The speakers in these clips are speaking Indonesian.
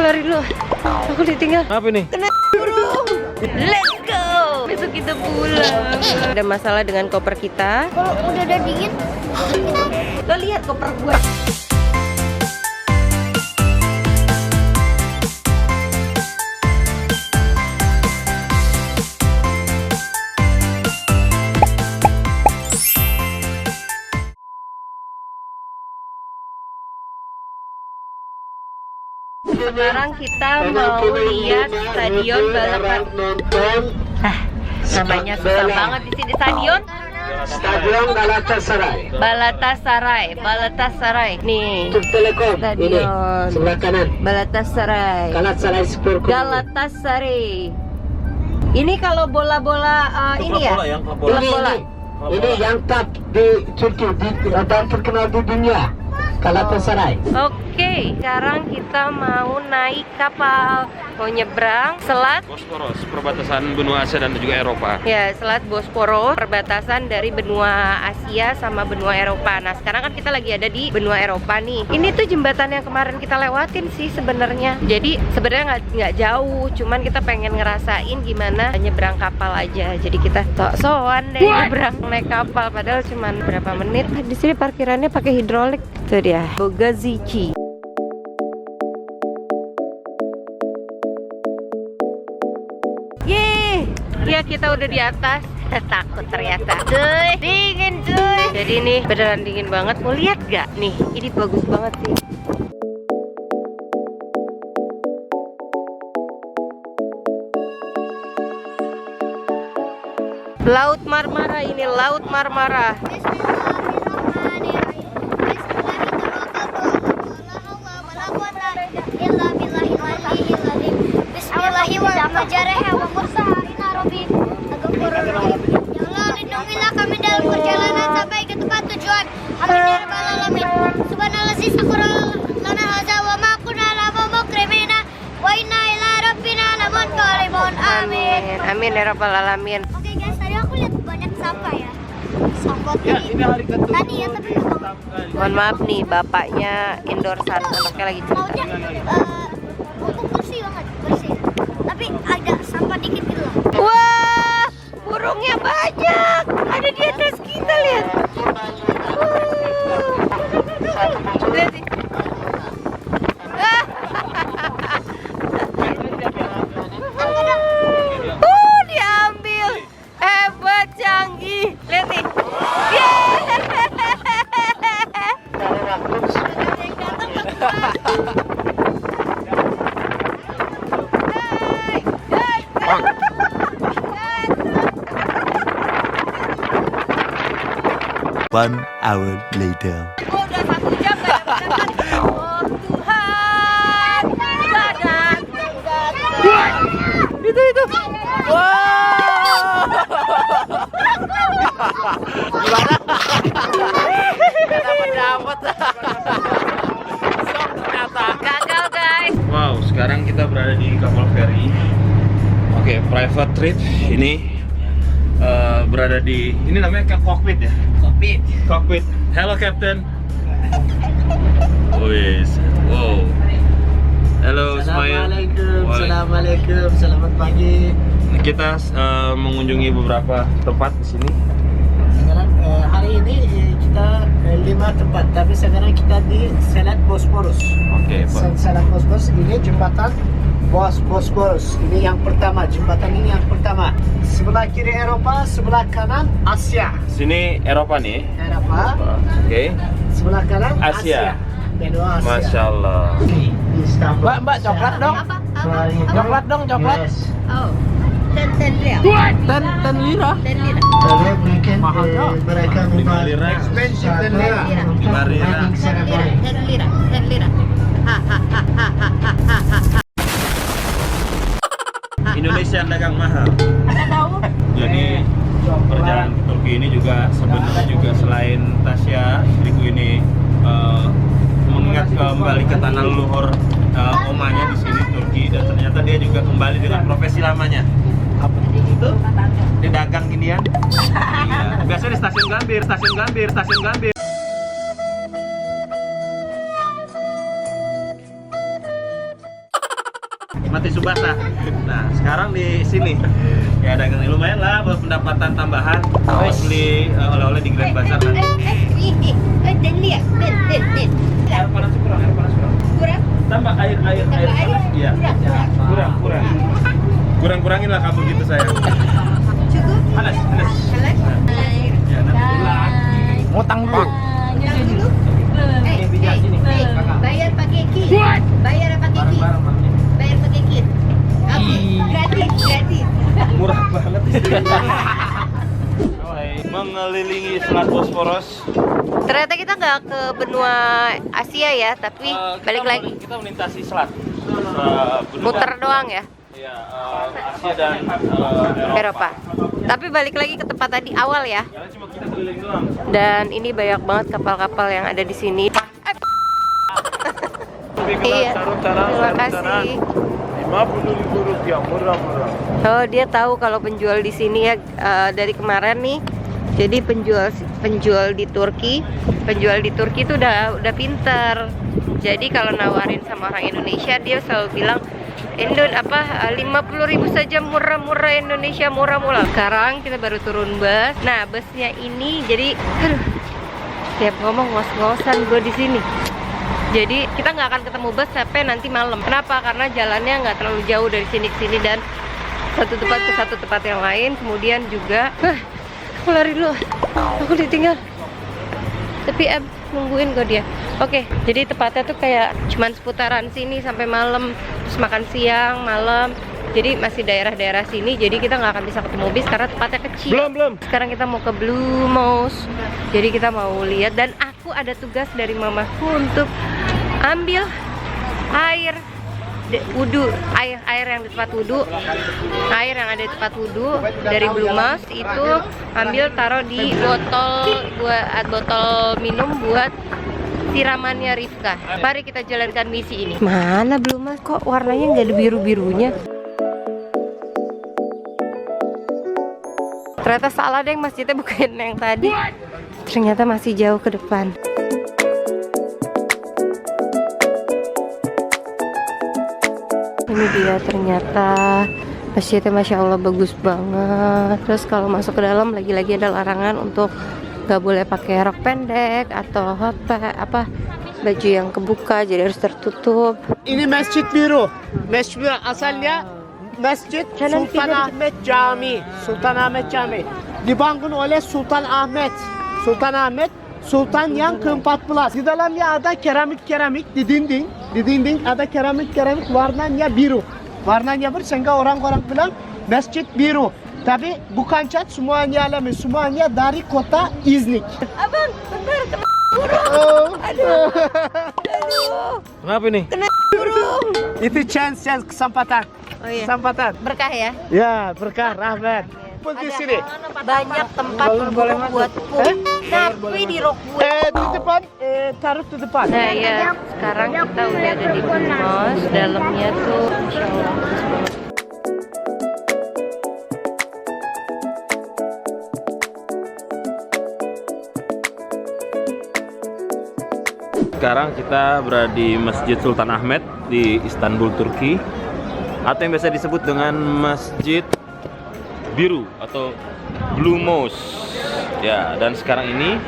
lari dulu. Aku ditinggal. Apa ini? Kena burung. Let's go. Besok kita pulang. Ada masalah dengan koper kita. Kalau udah dingin, Lo lihat koper gue. Sekarang kita mau lihat stadion balapan. Namanya susah banget di sini stadion. Stadion Galatasaray. Balatasaray. Nih. Telekom. Ini Stadion. sebelah kanan. Balatasaray. Galatasaray Sport Club. Galatasaray. Ini kalau bola-bola ini ya? Bola yang klub Bola. bola. Ini yang top di Turki dan terkenal di dunia. Galatasaray. Oke, sekarang kita mau naik kapal, mau nyebrang Selat. Bosporus, perbatasan benua Asia dan juga Eropa. Ya, Selat Bosporus, perbatasan dari benua Asia sama benua Eropa. Nah, sekarang kan kita lagi ada di benua Eropa nih. Ini tuh jembatan yang kemarin kita lewatin sih sebenarnya. Jadi sebenarnya nggak jauh, cuman kita pengen ngerasain gimana nyebrang kapal aja. Jadi kita sok-sokan deh nyebrang naik kapal, padahal cuman berapa menit. Di sini parkirannya pakai hidrolik. Itu dia, Bogazici. Yeay, ya kita udah di atas. Takut ternyata. Cuy, dingin cuy. Jadi ini beneran dingin banget. Mau lihat gak? Nih, ini bagus banget sih. Laut Marmara, ini Laut Marmara. Lindungilah kami dalam perjalanan sampai ke tempat tujuan. Amin ya rabbal alamin. Subhanallah lana hadza wa ma kunna lahu mukrimina wa inna ila rabbina lamunqalibun. Amin. Amin ya rabbal alamin. Oke guys, tadi aku lihat banyak sampah ya. Sampah tadi ya, tapi Mohon maaf nih, bapaknya endorsan, anaknya lagi cerita. maunya untuk bersih banget, bersih. Tapi ada sampah dikit gitu loh. Wah, burungnya banyak. Ada di atas kita, lihat. Lihat nih. Diambil. Hebat, canggih. Lihat nih. One hour later. Oh, udah 1 jam gak ada berangkat. Oh Tuhan, badan. Itu. Wow. Gimana? Dapat. Sok ternyata. Gagal guys. Wow, sekarang kita berada di kapal feri. Oke, private trip ini berada di ini namanya cockpit ya. Cockpit. Hello Captain. Wow. Halo Ismail. Assalamualaikum. Selamat pagi. Kita mengunjungi beberapa tempat di sini. Sekarang hari ini kita 5 tempat, tapi sekarang kita di Selat Bosporus. Oke, Pak. Selat Bosporus ini jembatan Bosporus. Ini yang pertama, jembatan ini yang pertama. Sebelah kiri Eropa, sebelah kanan Asia. Sini Eropa nih. Eropa, Oke. sebelah kanan Asia. Kedua Asia. Masya Allah. Mbak, coklat dong. Coklat dong, coklat. Oh, 10 lira. 10 lira. 10 lira. Mahal dong. Mereka 5 lira. Expensive 10 lira. 5 lira. 10 lira. Indonesia dagang mahal. Jadi perjalanan ke Turki ini juga sebenarnya juga selain Tasya istriku ini mengingat kembali ke tanah leluhur omanya di sini Turki, dan ternyata dia juga kembali dengan profesi lamanya. Apa itu? Dia dagang ginian. Iya. Biasanya di stasiun Gambir. Mati Subasa. Nah, sekarang di sini ya dagang lumayan lah buat pendapatan tambahan. Pas beli oleh-oleh di Grand Bazaar nanti. Dan lihat, Den. Air panas kurang, air panas kurang. Kurang? Tambah air panas. Iya. Kurang-kurangin lah kamu gitu sayang. Cukup? Panas. Air. Ya, nanti Ngutang dulu. Bayar pakai kit. Bayar pakai kit. Bayar pakai kit. Oke, gratis. murah banget. Mengelilingi Selat Bosporus. Ternyata kita nggak ke benua Asia ya, tapi balik lagi. Kita melintasi selat. Muter doang ya. Iya, Asia dan Eropa. Tapi balik lagi ke tempat tadi awal ya. Karena cuma kita keliling doang. Dan ini banyak banget kapal-kapal yang ada di sini. Iya. Terima kasih. 50.000 rupiah, murah-murah. Oh, dia tahu kalau penjual di sini ya dari kemarin nih. Jadi penjual di Turki itu udah pinter. Jadi kalau nawarin sama orang Indonesia dia selalu bilang 50.000 saja murah-murah, Indonesia murah-murah. Sekarang kita baru turun bus. Nah, busnya ini jadi tiap ngomong ngos-ngosan gue di sini. Jadi kita nggak akan ketemu bus sampai nanti malam. Kenapa? Karena jalannya nggak terlalu jauh dari sini ke sini dan satu tempat ke satu tempat yang lain. Kemudian juga, aku lari dulu. Aku ditinggal. Tapi nungguin kok dia. Oke, jadi tepatnya tuh kayak cuman seputaran sini sampai malam. Terus makan siang, malam. Jadi masih daerah-daerah sini. Jadi kita nggak akan bisa ketemu bis karena tempatnya kecil. Belum. Sekarang kita mau ke Blue Mouse. Jadi kita mau lihat dan aku ada tugas dari mamaku untuk ambil air wudhu, air yang di tempat wudhu, air yang ada di tempat wudhu dari Blue Mouse itu ambil taruh di botol minum buat siramannya Rifka. Mari kita jalankan misi ini. Mana Blue Mouse kok warnanya nggak ada biru-birunya? Ternyata salah deh, masjidnya bukan yang tadi. Ternyata masih jauh ke depan. Ini dia ternyata masjidnya, masya Allah bagus banget. Terus kalau masuk ke dalam lagi-lagi ada larangan untuk nggak boleh pakai rok pendek atau baju yang kebuka, jadi harus tertutup. Ini Masjid Biru. Masjid Biru asalnya Masjid Sultanahmet Cami. Sultanahmet Cami dibangun oleh Sultan Ahmet. Sultan yang ke-14. Di dalamnya ada keramik di dinding ada keramik warnanya biru. Warnanya biru sehingga orang-orang bilang Masjid Biru. Tapi bukan cat, semuanya alami, semuanya dari kota Iznik. Abang, bentar, kena Oh. Aduh. Kenapa ini? Kena burung. Itu chance kesempatan. Oh iya. Kesempatan. Berkah ya. Ya, berkah rahmat. Pun di sini. Banyak tempat burung buat pup. Tapi di rok gue. Di depan, taruh di depan. Nah ya, sekarang kita udah ada di Blue Mouse. Dalamnya tuh Masya Allah bagus banget. Sekarang kita berada di Masjid Sultan Ahmet di Istanbul, Turki, atau yang biasa disebut dengan Masjid Biru atau Blue Mouse. Ya, dan sekarang ini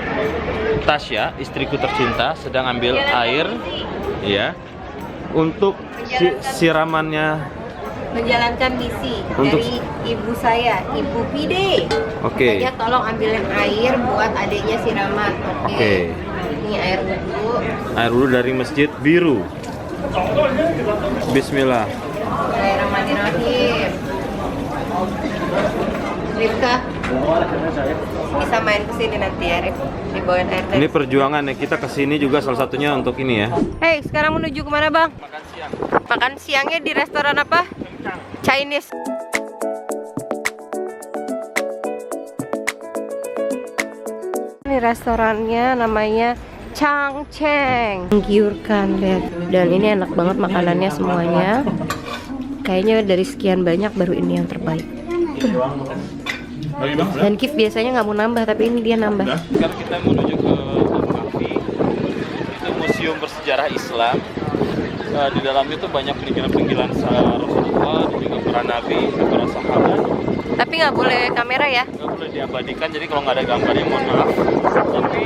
Tasya, istriku tercinta, sedang ambil air, ya, untuk siramannya. Menjalankan misi Untuk dari ibu saya, Ibu Pide. Oke. Katanya tolong ambilin air buat adiknya siraman. Oke. Ini air wudhu. Air wudhu dari Masjid Biru. Bismillah. Bismillahirrahmanirrahim. Rifka bisa main kesini nanti ya, Rif. Dibawain air dari Ini perjuangan ya, kita kesini juga salah satunya untuk ini ya. Hey, sekarang menuju kemana bang? Makan siang. Makan siangnya di restoran apa? Chinese. Ini restorannya namanya Changcheng. Menggiurkan, lihat. Dan ini enak banget makanannya semuanya. Kayaknya dari sekian banyak baru ini yang terbaik. Dan Kif biasanya nggak mau nambah, tapi ini dia nambah. Sekarang kita menuju ke Al-Kahfi. Itu museum bersejarah Islam di dalamnya tuh banyak peninggalan-peninggalan Rasulullah dan juga para nabi, para sahabat. Tapi nggak boleh kamera ya? Nggak boleh diabadikan, jadi kalau nggak ada gambarnya mohon maaf. Tapi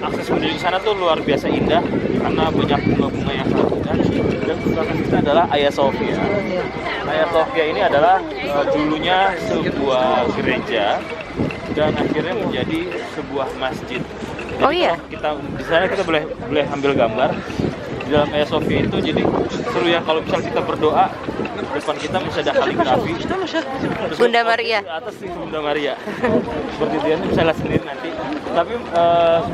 akses menuju ke sana tuh luar biasa indah karena banyak bunga-bunga yang sangat indah. Dan belakang kita adalah Hagia Sophia. Hagia Sophia ini adalah dulunya sebuah gereja dan akhirnya menjadi sebuah masjid. Jadi Oh iya? Kita di sana kita boleh ambil gambar di dalam Hagia Sophia itu. Jadi seru ya kalau misal kita berdoa, depan kita masih ada kaligrafi Bunda Maria. di atas nih Bunda Maria. Seperti itu ya, bisa lihat sendiri nanti. Tapi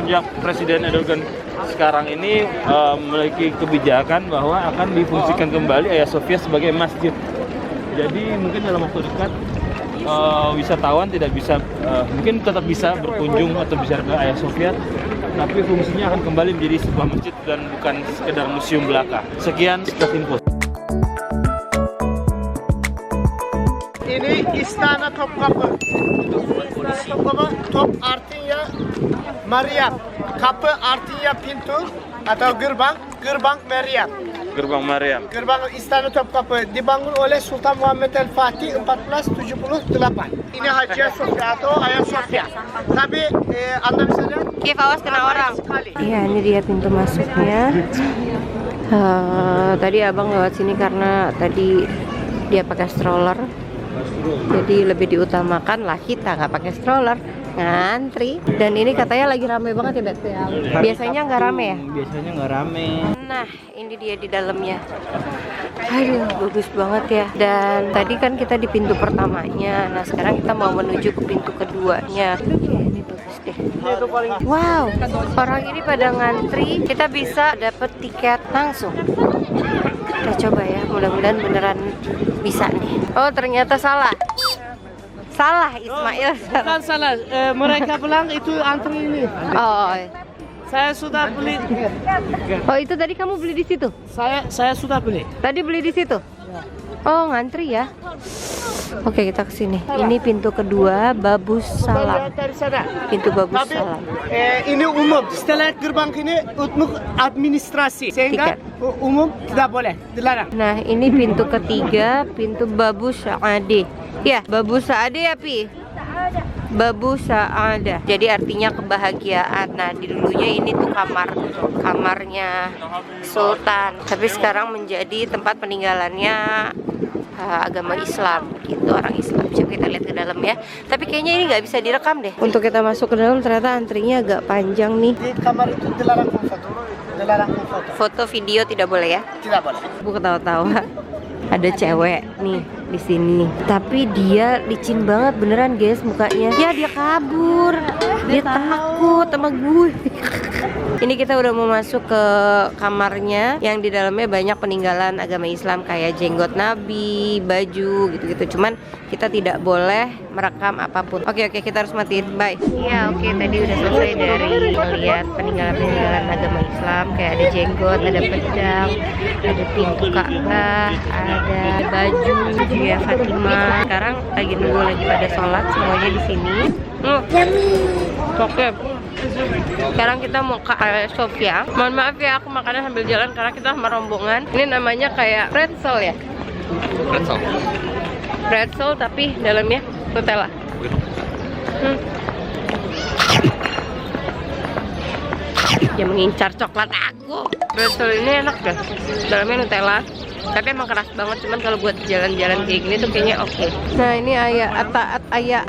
sejak Presiden Erdogan sekarang ini memiliki kebijakan bahwa akan difungsikan kembali Hagia Sophia sebagai masjid. Jadi mungkin dalam waktu dekat wisatawan tidak bisa, mungkin tetap bisa berkunjung atau bisa ke Hagia Sophia, tapi fungsinya akan kembali menjadi sebuah masjid dan bukan sekedar museum belaka. Sekian info. Ini Istana Topkapı. Istana Topkapı, top artinya Maryam. Kapı artinya pintu atau gerbang, gerbang Maryam. Gerbang Maryam. Gerbang Istana Topkapı dibangun oleh Sultan Muhammed El Fatih 1478. Ini Hagia Sophia atau Hagia Sophia. Tapi Anda bisa lihat Kif, awas kena orang. sekali. Iya, ini dia pintu masuknya. Tadi abang lewat sini karena tadi dia pakai stroller. Jadi lebih diutamakan lah kita nggak pakai stroller, ngantri. Dan ini katanya lagi rame banget ya, Bet? Biasanya nggak rame ya? Biasanya nggak rame. Nah, ini dia di dalamnya. Aduh, bagus banget ya. Dan tadi kan kita di pintu pertamanya. Nah, sekarang kita mau menuju ke pintu keduanya. Ini bagus deh. Wow, orang ini pada ngantri. Kita bisa dapet tiket langsung. Kita coba ya, mudah-mudahan beneran bisa nih. Oh, ternyata salah. Salah, Ismail. Bukan salah, mereka bilang itu antri ini. Oh, Saya sudah beli. oh itu tadi kamu beli di situ? Saya sudah beli. Tadi beli di situ? Oh, ngantri ya. Oke, kita ke sini. Ini pintu kedua, Babus Salam. Dari sana. Pintu Babus Tapi Salam. ini umum. Setelah gerbang ini untuk administrasi, sehingga umum tidak boleh, dilarang. Nah, ini pintu ketiga, pintu Babus Saade. Ya, Babus Saade ya, Pi? Babus Saada. Jadi artinya kebahagiaan. Nah, di dulunya ini tuh kamarnya Sultan. Tapi sekarang menjadi tempat peninggalannya agama Islam gitu, orang Islam. Coba kita lihat ke dalam ya. Tapi kayaknya ini nggak bisa direkam deh. Untuk kita masuk ke dalam ternyata antrinya agak panjang nih. Di kamar itu dilarang foto. Dilarang foto. Foto video tidak boleh ya? Tidak boleh. Aku ketawa-tawa. Ada cewek nih di sini. Tapi dia licin banget beneran guys mukanya. Ya dia kabur. Dia takut sama gue. Ini kita udah mau masuk ke kamarnya yang di dalamnya banyak peninggalan agama Islam kayak jenggot Nabi, baju gitu-gitu. Cuman kita tidak boleh merekam apapun. Oke, kita harus matiin. Bye. Ya, oke, tadi udah selesai dari melihat peninggalan-peninggalan agama Islam kayak ada jenggot, ada pedang, ada pintu Ka'bah, ada baju juga Fatimah. Sekarang lagi nunggu lagi pada sholat semuanya di sini. Oke. Sekarang kita mau ke Hagia Sophia. Mohon maaf ya, aku makannya sambil jalan karena kita sama rombongan. Ini namanya kayak pretzel ya? Pretzel tapi dalamnya Nutella. Dia mengincar coklat aku. Pretzel ini enak deh. Dalamnya Nutella. Tapi emang keras banget, cuman kalau buat jalan-jalan kayak gini tuh kayaknya oke. Nah, ini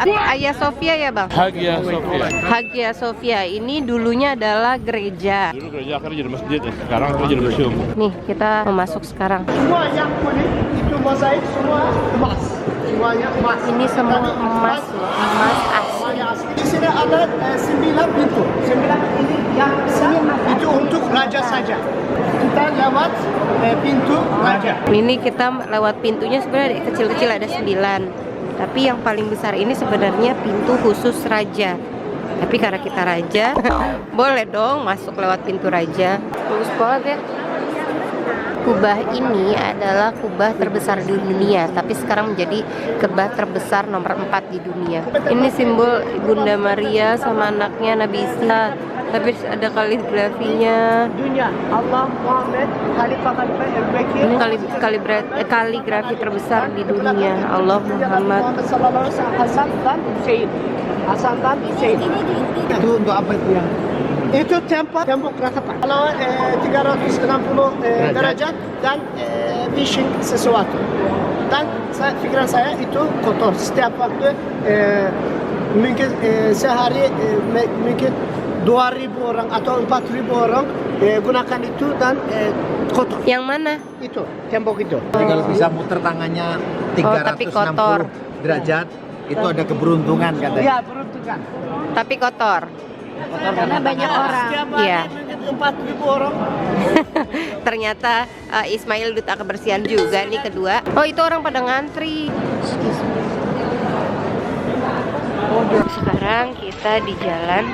Hagia Sophia ya, Bang? Hagia Sophia. Hagia Sophia ini dulunya adalah gereja. Dulu gereja akhirnya jadi masjid, sekarang itu jadi museum. Nih, kita mau masuk sekarang. Semua yang kuning itu mozaik semua emas. Semuanya emas. Ini semua emas loh, emas asli. Semuanya asli. Di sini ada 9 pintu. 9 ini yang besar itu untuk raja saja. Kita lewat pintu raja. Ini kita lewat pintunya sebenarnya kecil-kecil ada 9. Tapi yang paling besar ini sebenarnya pintu khusus raja. Tapi karena kita raja, boleh dong masuk lewat pintu raja. Bagus banget ya. kubah ini adalah kubah terbesar di dunia, tapi sekarang menjadi kubah terbesar nomor 4 di dunia. Ini simbol Bunda Maria sama anaknya Nabi Isa, tapi ada kaligrafinya. Dünya Allah Muhammed Halifa Ini kaligrafi terbesar di dunia. Allah Muhammad. sallallahu alaihi wasallam Hasan dan Hüseyin. Hasan dan Hüseyin. Itu untuk apa itu ya? Itu tempo Krakatau. Kalau 360 derajat dan fishing sesuatu. Dan pikiran saya itu kotor. Setiap waktu mungkin sehari mungkin 2.000 orang atau 4.000 orang gunakan itu dan kotor. Yang mana? Itu tembok itu. Jadi kalau bisa muter tangannya tapi kotor. 360 derajat, itu ada keberuntungan katanya. Ya, beruntungan. Tapi kotor. Karena banyak orang. Setiap hari Iya. mungkin 4.000 orang. Ternyata Ismail duta kebersihan juga nih kedua. Oh, itu orang pada ngantri. Sekarang kita di jalan.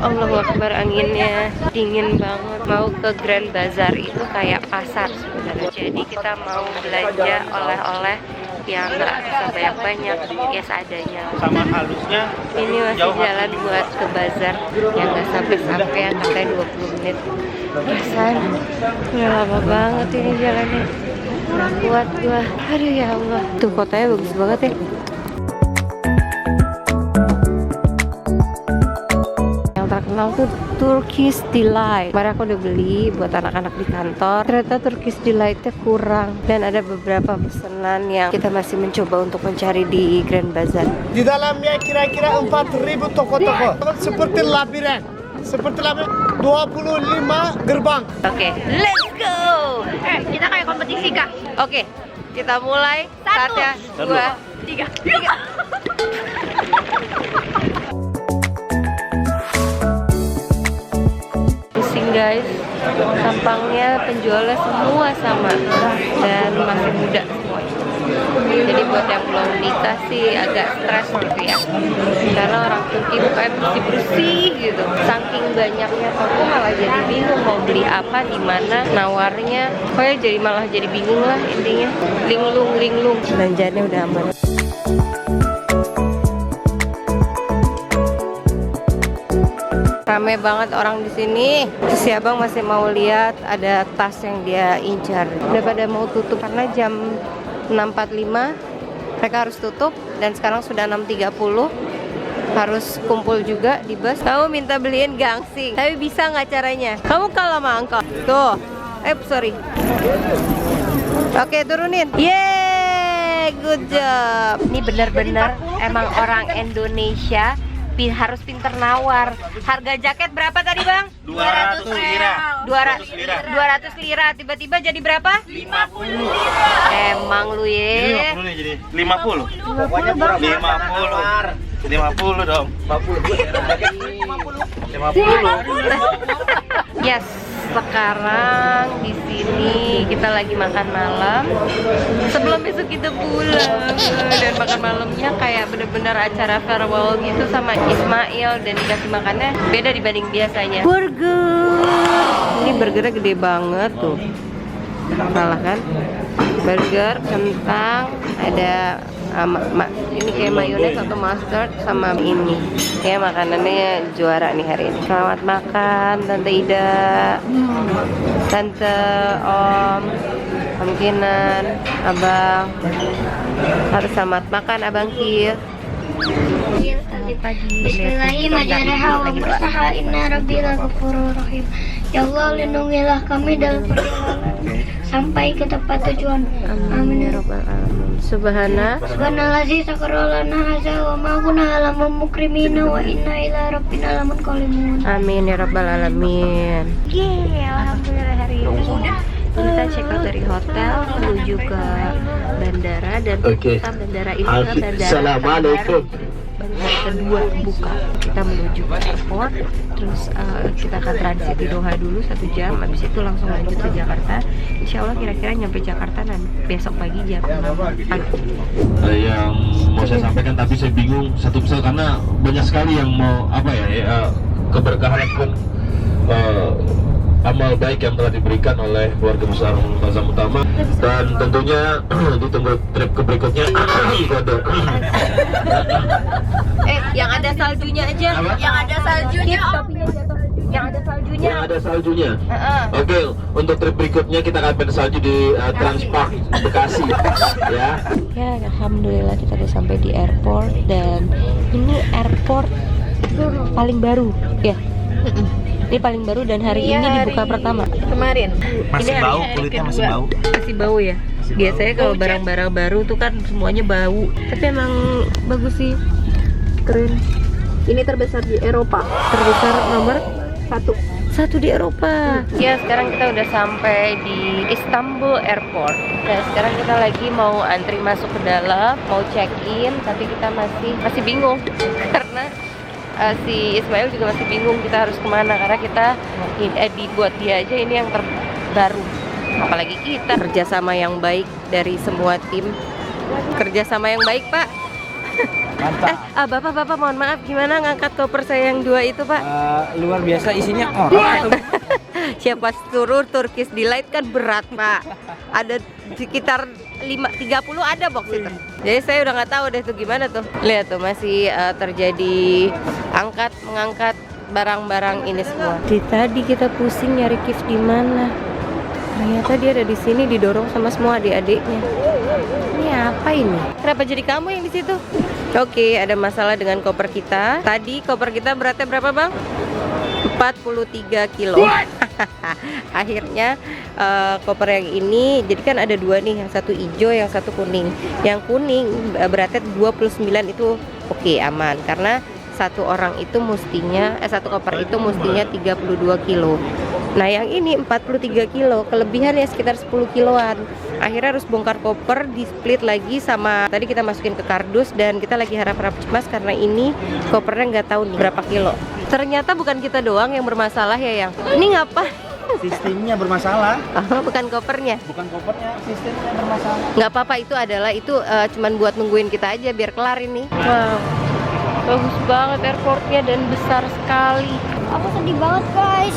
Allahu Akbar, anginnya dingin banget. Mau ke Grand Bazaar, itu kayak pasar sebenarnya. Jadi kita mau belanja oleh-oleh yang nggak usah banyak-banyak, ya seadanya. Sama halusnya Ini masih jalan buat ke bazar yang nggak sampai-sampai, yang katanya 20 menit. Perasaan udah lama banget ini jalannya. Nggak kuat gua. Aduh ya Allah. Tuh kotanya bagus banget ya. Yang terkenal tuh Turkish Delight. Kemarin aku udah beli buat anak-anak di kantor. Ternyata Turkish Delight-nya kurang. Dan ada beberapa pesanan yang kita masih mencoba untuk mencari di Grand Bazaar. Di dalamnya kira-kira 4.000 toko-toko. Seperti labirin. Seperti labirin. 25 gerbang. Oke, let's go. Kita kayak kompetisi kak. Oke, kita mulai. Saatnya 2, 3. Pusing guys. Tampangnya penjualnya semua sama dan masih muda semuanya. Jadi buat yang belum nikah sih agak stres gitu ya, karena orang Turki mukanya bersih-bersih gitu. Saking banyaknya toko malah jadi bingung mau beli apa, di mana nawarnya. Pokoknya jadi malah jadi bingung lah intinya. Linglung. Belanjaannya udah aman. Rame banget orang di sini. Terus si abang masih mau lihat ada tas yang dia incar. Udah pada mau tutup karena jam 6.45 mereka harus tutup, dan sekarang sudah 6.30. Harus kumpul juga di bus. Kamu minta beliin gangsing, tapi bisa nggak caranya? Kamu kalah sama angkot. Tuh, sorry. Oke, turunin. Yeay, good job. Ini benar-benar emang orang Indonesia harus pinter nawar. Harga jaket berapa tadi bang? 200 lira. 200 lira. Tiba-tiba jadi berapa? 50 lira. Emang lu ya. 50 nih jadi 50. Pokoknya 50 dong. 50. Yes, sekarang di sini kita lagi makan malam sebelum besok kita pulang. Dan makan malamnya kayak bener-bener acara farewell gitu sama Ismail, dan dikasih makannya beda dibanding biasanya. Burger. Ini burgernya gede banget tuh. Salah kan? Burger, kentang, ada ini kayak mayones atau mustard sama ini. Ya makanannya juara nih hari ini. Selamat makan Tante Ida, Tante Om Kinan, Abang. Harus selamat makan Abang Kir. Bismillahirrahmanirrahim. Ya Allah, lindungilah kami dalam perjalanan sampai ke tempat tujuan. Amin ya rabbal alamin. Subhanallazi sakarolana haza wa ma kunna lam mukrimina wa inna ila rabbina lamunqalimun. Amin ya rabbal alamin. Alhamdulillah hari ini kita check out dari hotel menuju ke bandara, dan kita bandara ini kan bandara Assalamualaikum. bandara kedua buka. Kita menuju ke airport, terus kita akan transit di Doha dulu 1 jam, habis itu langsung lanjut ke Jakarta. Insya Allah kira-kira nyampe Jakarta dan besok pagi jam 6 pagi. Yang mau saya sampaikan, tapi saya bingung satu persatu karena banyak sekali yang mau apa ya, keberkahan pun amal baik yang telah diberikan oleh keluarga besar Multazam Utama, dan tentunya ditunggu trip ke berikutnya. Yang ada saljunya aja. Yang ada saljunya. Yang ada saljunya. Yang ada saljunya. Oke, untuk trip berikutnya kita akan main salju di Transpark Bekasi, ya. Ya, alhamdulillah kita udah sampai di airport, dan ini airport paling baru, ya. Ini paling baru dan hari ini dibuka pertama. Kemarin. Masih bau, kulitnya masih bau. Masih bau ya. Biasanya kalau barang-barang baru tuh kan semuanya bau. Tapi emang bagus sih. Keren. Ini terbesar di Eropa. Terbesar nomor satu di Eropa. Ya, sekarang kita udah sampai di Istanbul Airport. Nah, sekarang kita lagi mau antri masuk ke dalam, mau check-in, tapi kita masih bingung karena si Ismail juga masih bingung kita harus kemana, karena kita dibuat dia aja ini yang terbaru, apalagi kita. Kerjasama yang baik dari semua tim, kerjasama yang baik, Pak. Mantap. Bapak mohon maaf, gimana ngangkat koper saya yang 2 itu, Pak? Luar biasa, isinya orang. Siapa suruh Turkish Delight kan berat, Pak. Ada sekitar 30 ada box itu. Jadi saya udah nggak tahu deh tuh gimana tuh. Lihat tuh masih terjadi mengangkat barang-barang ini semua. Tadi kita pusing nyari Kif di mana. Ternyata dia ada di sini, didorong sama semua adik-adiknya. Ini apa ini? Kenapa jadi kamu yang di situ? Oke, ada masalah dengan koper kita. Tadi koper kita beratnya berapa, Bang? 43 kilo. Akhirnya koper yang ini, jadi kan ada 2 nih, yang satu hijau, yang satu kuning. Yang kuning beratnya 29 itu oke, aman, karena satu koper itu mestinya 32 kilo. Nah, yang ini 43 kilo, kelebihannya sekitar 10 kiloan. Akhirnya harus bongkar koper, di split lagi sama tadi kita masukin ke kardus, dan kita lagi harap-harap cemas karena ini kopernya nggak tahu nih berapa kilo. Ternyata bukan kita doang yang bermasalah ya, Yang. Ini ngapa? Sistemnya bermasalah. Bukan kopernya. Bukan kopernya, sistemnya bermasalah. Nggak apa-apa, itu cuman buat nungguin kita aja biar kelar ini. Wow, bagus banget airportnya dan besar sekali. Aku sedih banget guys.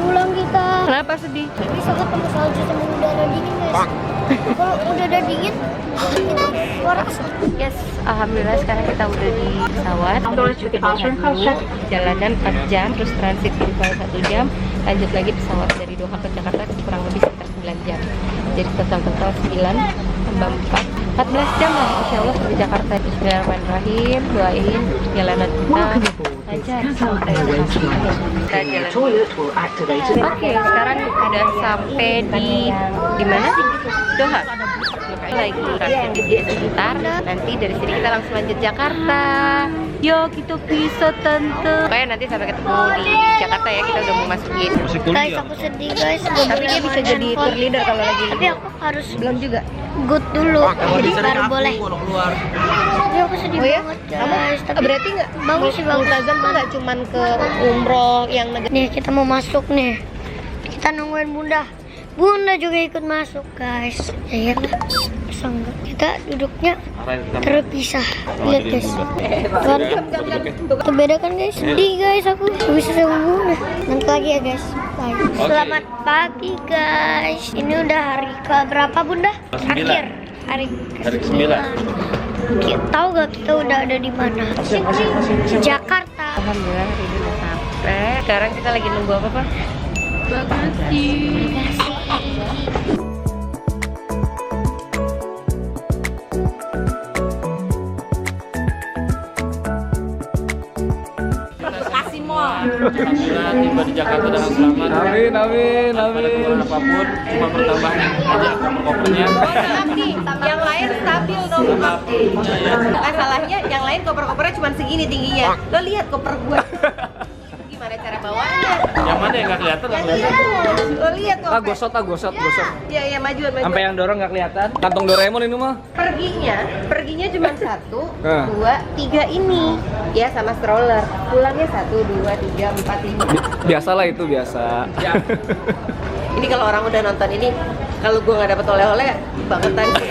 Pulang kita. Kenapa sedih? Bisa ketemu salju sama udara dingin guys. Kalau udara dingin, kita keluar asap. Yes, alhamdulillah sekarang kita udah di pesawat. Perjalanan 4 jam, terus transit di Dubai 1 jam, lanjut lagi pesawat dari Doha ke Jakarta kurang lebih sekitar 9 jam. Jadi total 9 tambah 14 jam lah, insya Allah sampai Jakarta. Bismillahirrahmanirrahim, doain perjalanan kita lancar sampai Oke, sekarang udah sampai di mana? Doha. Lagi transit di sekitar. Nanti dari sini kita langsung lanjut Jakarta. Yo, kita bisa tante. Pokoknya nanti sampai ketemu di Jakarta ya, kita udah mau masukin. Guys, aku sedih guys. Tapi dia bisa jadi tour leader kalau lagi. Tapi aku harus belum juga. good dulu. Jadi baru boleh. Tapi aku sedih banget guys. Tapi Berarti nggak bagus sih, bagus. Multazam tuh nggak cuman ke umroh yang negara. Nih kita mau masuk nih. Kita nungguin Bunda. Bunda juga ikut masuk guys. Ya kan? Bisa enggak? Kita duduknya terpisah. Lihat guys. Kan? Itu beda kan guys? Sedih guys aku. Gak bisa sama Bunda. Nanti lagi ya guys. Bye. Selamat pagi guys. Ini udah hari ke berapa Bunda? Akhir. Hari ke-9. Tahu gak kita udah ada di mana? Jakarta. Alhamdulillah hari ini udah sampai. Sekarang kita lagi nunggu apa, Pak? Bagasi. Alhamdulillah tiba di Jakarta dengan selamat. Amin. Apapun cuma bertambah aja kopernya. Yang lain stabil dong. Masalahnya yang lain koper-kopernya cuma segini tingginya. Lo lihat koper gue. Gimana cara bawanya? Yang mana yang nggak kelihatan? Lo lihat tuh. Gosot. Iya, majuan. Sampai yang dorong nggak kelihatan. Kantong Doraemon ini mah. Perginya cuma 1, 2, 3 ini. Ya sama stroller. Pulangnya 1, 2, 3, 4, 5. Biasalah itu biasa. Ini kalau orang udah nonton ini, kalau gue nggak dapet oleh-oleh, bangetan sih.